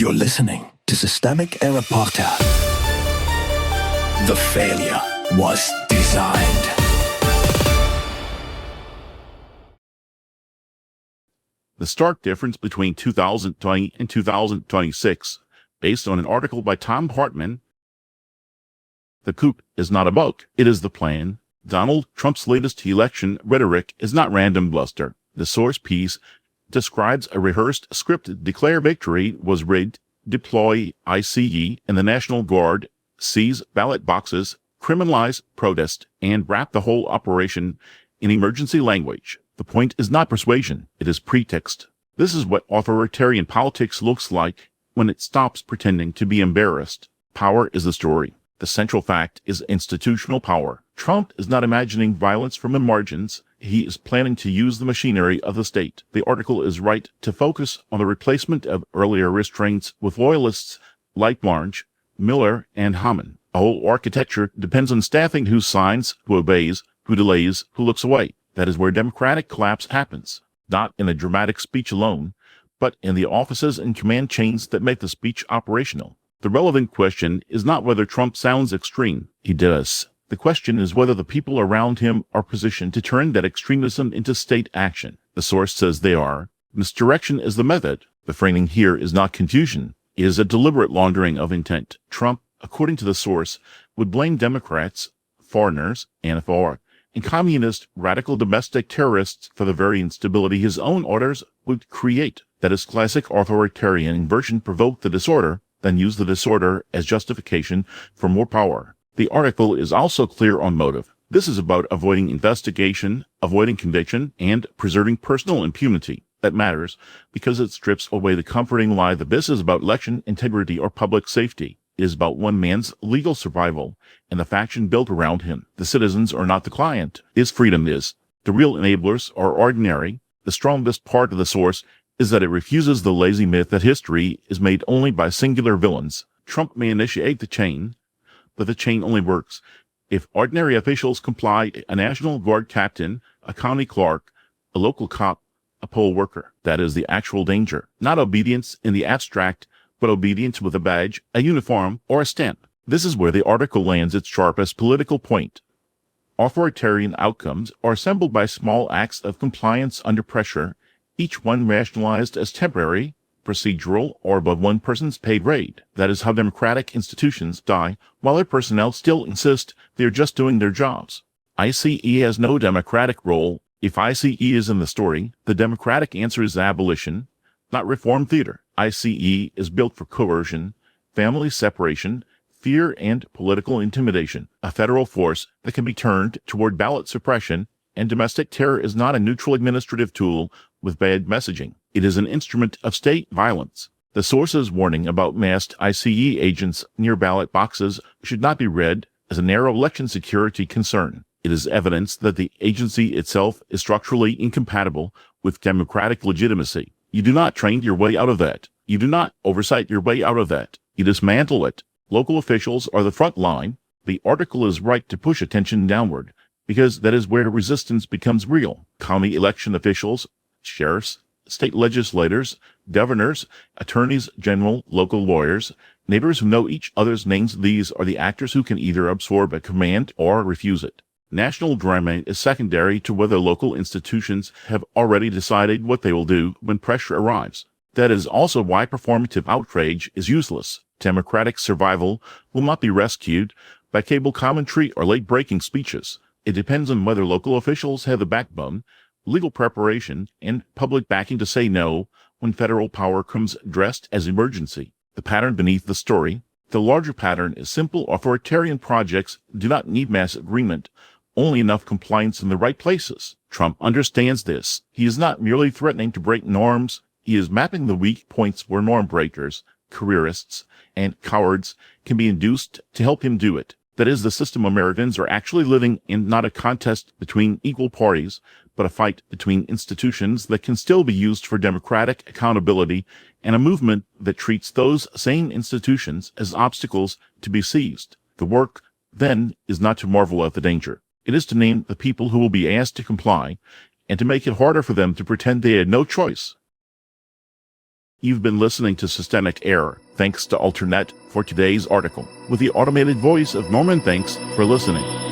You're listening to Systemic Error Podcast. The failure was designed. The stark difference between 2020 and 2026, based on an article by Tom Hartman. The coup is not a bug, it is the plan. Donald Trump's latest election rhetoric is not random bluster. The source piece describes a rehearsed script: declare victory was rigged, deploy ICE and the National Guard, seize ballot boxes, criminalize protest, and wrap the whole operation in emergency language. The point is not persuasion, it is pretext. This is what authoritarian politics looks like when it stops pretending to be embarrassed. Power is the story. The central fact is institutional power. Trump is not imagining violence from the margins. He is planning to use the machinery of the state. The article is right to focus on the replacement of earlier restraints with loyalists like Blanche, Miller, and Homan. The whole architecture depends on staffing: who signs, who obeys, who delays, who looks away. That is where democratic collapse happens, not in a dramatic speech alone, but in the offices and command chains that make the speech operational. The relevant question is not whether Trump sounds extreme. He does. The question is whether the people around him are positioned to turn that extremism into state action. The source says they are. Misdirection is the method. The framing here is not confusion. It is a deliberate laundering of intent. Trump, according to the source, would blame Democrats, foreigners, and communist radical domestic terrorists for the very instability his own orders would create. That is classic authoritarian inversion: provoke the disorder, then use the disorder as justification for more power. The article is also clear on motive. This is about avoiding investigation, avoiding conviction, and preserving personal impunity. That matters because it strips away the comforting lie that this is about election integrity or public safety. It is about one man's legal survival and the faction built around him. The citizens are not the client. His freedom is. The real enablers are ordinary. The strongest part of the source is that it refuses the lazy myth that history is made only by singular villains. Trump may initiate the chain, but the chain only works if ordinary officials comply: a National Guard captain, a county clerk, a local cop, a poll worker. That is the actual danger. Not obedience in the abstract, but obedience with a badge, a uniform, or a stamp. This is where the article lands its sharpest political point. Authoritarian outcomes are assembled by small acts of compliance under pressure, each one rationalized as temporary, procedural, or above one person's paid rate. That is how democratic institutions die, while their personnel still insist they are just doing their jobs. ICE has no democratic role. If ICE is in the story, the democratic answer is abolition, not reform theater. ICE is built for coercion, family separation, fear, and political intimidation. A federal force that can be turned toward ballot suppression, and domestic terror is not a neutral administrative tool with bad messaging. It is an instrument of state violence. The source's warning about masked ICE agents near ballot boxes should not be read as a narrow election security concern. It is evidence that the agency itself is structurally incompatible with democratic legitimacy. You do not train your way out of that. You do not oversight your way out of that. You dismantle it. Local officials are the front line. The article is right to push attention downward, because that is where resistance becomes real. County election officials, sheriffs, state legislators, governors, attorneys general, local lawyers, neighbors who know each other's names. These are the actors who can either absorb a command or refuse it. National drama is secondary to whether local institutions have already decided what they will do when pressure arrives. That is also why performative outrage is useless. Democratic survival will not be rescued by cable commentary or late-breaking speeches. It depends on whether local officials have the backbone, legal preparation, and public backing to say no when federal power comes dressed as emergency. The pattern beneath the story. The larger pattern is simple. Authoritarian projects do not need mass agreement, only enough compliance in the right places. Trump understands this. He is not merely threatening to break norms. He is mapping the weak points where norm breakers, careerists, and cowards can be induced to help him do it. That is, the system Americans are actually living in, not a contest between equal parties, but a fight between institutions that can still be used for democratic accountability, and a movement that treats those same institutions as obstacles to be seized. The work, then, is not to marvel at the danger. It is to name the people who will be asked to comply, and to make it harder for them to pretend they had no choice. You've been listening to Systemic Error. Thanks to Alternet for today's article, with the automated voice of Norman. Thanks for listening.